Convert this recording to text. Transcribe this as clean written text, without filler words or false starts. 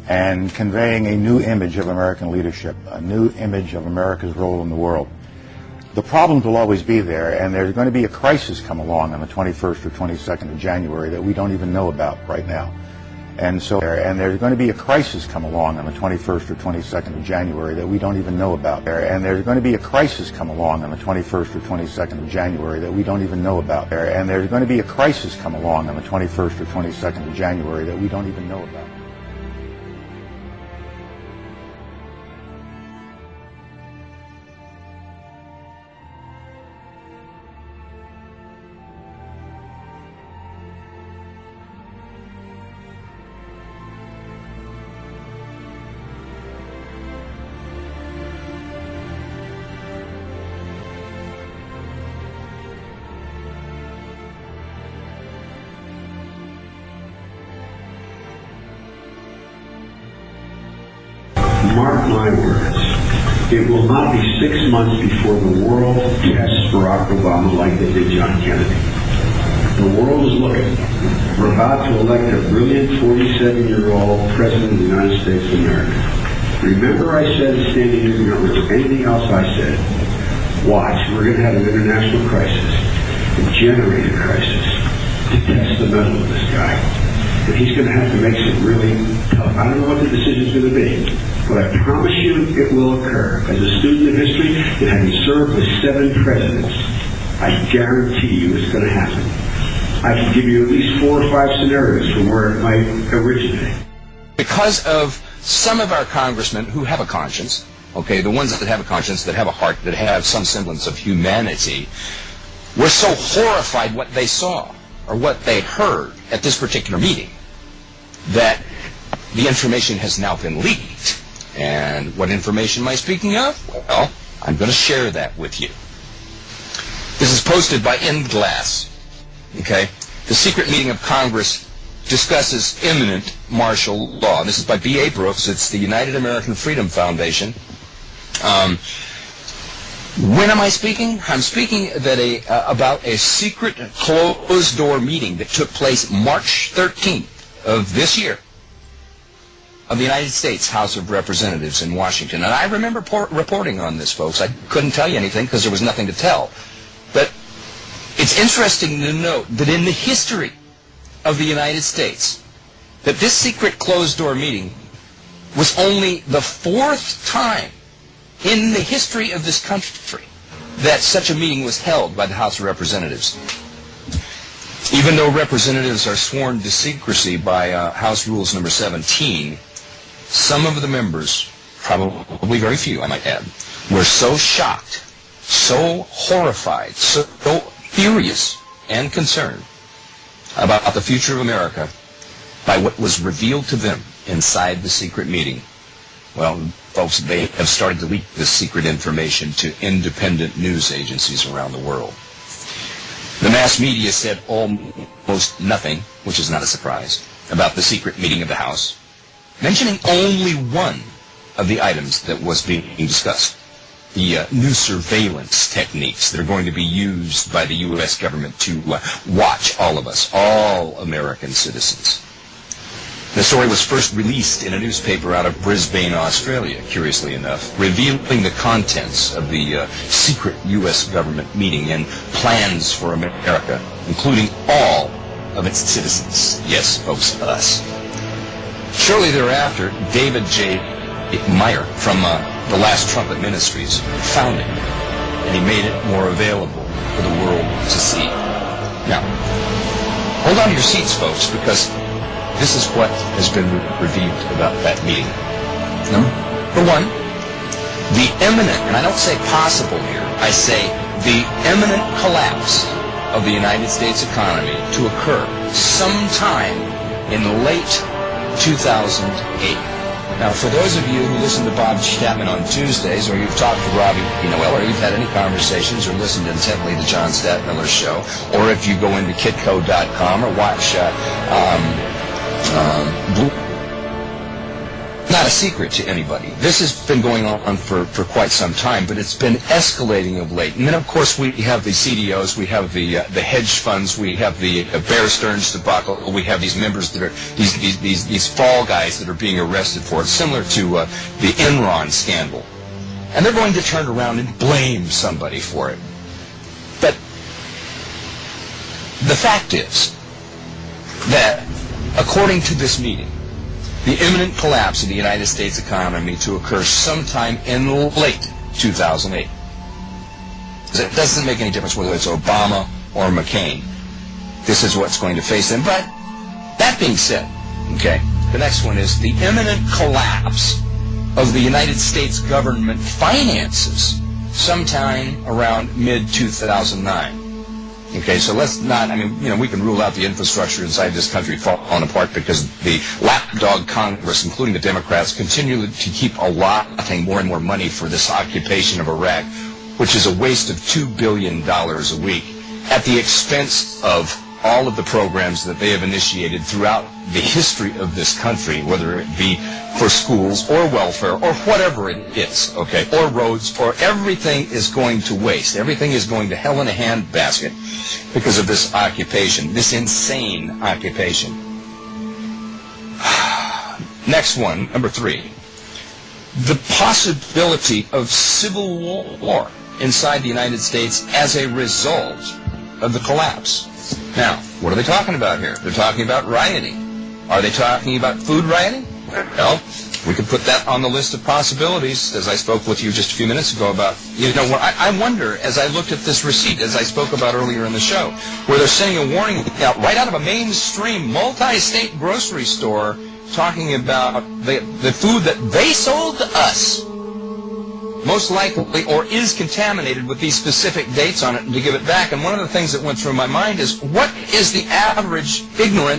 and conveying a new image of American leadership, a new image of America's role in the world. The problems will always be there, and there's going to be a crisis come along on the 21st or 22nd of January that we don't even know about right now. And there's going to be a crisis come along on the 21st or 22nd of January that we don't even know about. And there's going to be a crisis come along on the 21st or 22nd of January that we don't even know about. And there's going to be a crisis come along on the 21st or 22nd of January that we don't even know about. Mark my words, it will not be 6 months before the world tests Barack Obama like they did John Kennedy. The world is looking. We're about to elect a brilliant 47-year-old president of the United States of America. Remember I said standing here, you don't remember anything else I said. Watch, we're going to have an international crisis, a generated crisis, to test the mettle of this guy. And he's going to have to make some really tough, I don't know what the decision's going to be, but I promise you it will occur. As a student of history and having served with 7 presidents, I guarantee you it's going to happen. I can give you at least 4 or 5 scenarios from where it might originate. Because of some of our congressmen who have a conscience, okay, the ones that have a conscience, that have a heart, that have some semblance of humanity, were so horrified what they saw or what they heard at this particular meeting that the information has now been leaked. And what information am I speaking of? Well, I'm going to share that with you. This is posted by InGlass. Okay? The secret meeting of Congress discusses imminent martial law. This is by B.A. Brooks. It's the United American Freedom Foundation. When am I speaking? I'm speaking that about a secret closed-door meeting that took place March 13th of this year of the United States House of Representatives in Washington. And I remember reporting on this, folks. I couldn't tell you anything because there was nothing to tell. But it's interesting to note that in the history of the United States, that this secret closed-door meeting was only the 4th time in the history of this country that such a meeting was held by the House of Representatives. Even though representatives are sworn to secrecy by House Rules number 17, some of the members, probably very few I might add, were so shocked, so horrified, so furious and concerned about the future of America by what was revealed to them inside the secret meeting. Well, folks, they have started to leak this secret information to independent news agencies around the world. The mass media said almost nothing, which is not a surprise, about the secret meeting of the House, mentioning only one of the items that was being discussed, the new surveillance techniques that are going to be used by the U.S. government to watch all of us, all American citizens. The story was first released in a newspaper out of Brisbane, Australia, curiously enough, revealing the contents of the secret U.S. government meeting and plans for America, including all of its citizens. Yes, folks, us. Shortly thereafter, David J. Meyer from the Last Trumpet Ministries found it, and he made it more available for the world to see. Now, hold on to your seats, folks, because this is what has been revealed about that meeting. Number one, the imminent, and I don't say possible here, I say the imminent collapse of the United States economy to occur sometime in late 2008. Now, for those of you who listen to Bob Chapman on Tuesdays, or you've talked to Robbie Noel, or you've had any conversations or listened intently to John Stadtmiller's show, or if you go into kitco.com or watch not a secret to anybody. This has been going on for quite some time, but it's been escalating of late. And then, of course, we have the CDOs, we have the hedge funds, we have the Bear Stearns debacle, we have these members that are these fall guys that are being arrested for it, similar to the Enron scandal. And they're going to turn around and blame somebody for it. But the fact is that, according to this meeting, the imminent collapse of the United States economy to occur sometime in late 2008. It doesn't make any difference whether it's Obama or McCain. This is what's going to face them. But that being said, okay, the next one is the imminent collapse of the United States government finances sometime around mid-2009. Okay, so let's not, we can rule out the infrastructure inside this country falling apart because the lapdog Congress, including the Democrats, continue to keep allotting more and more money for this occupation of Iraq, which is a waste of $2 billion a week at the expense of all of the programs that they have initiated throughout the history of this country, whether it be for schools or welfare or whatever it is, okay, or roads, or everything is going to waste. Everything is going to hell in a handbasket because of this occupation, this insane occupation. Next one, number 3. The possibility of civil war inside the United States as a result of the collapse. Now, what are they talking about here? They're talking about rioting. Are they talking about food rioting? Well, we could put that on the list of possibilities, as I spoke with you just a few minutes ago about, I wonder, as I looked at this receipt, as I spoke about earlier in the show, where they're sending a warning out right out of a mainstream multi-state grocery store talking about the food that they sold to us, most likely, or is contaminated with these specific dates on it, and to give it back. And one of the things that went through my mind is, what is the average ignorant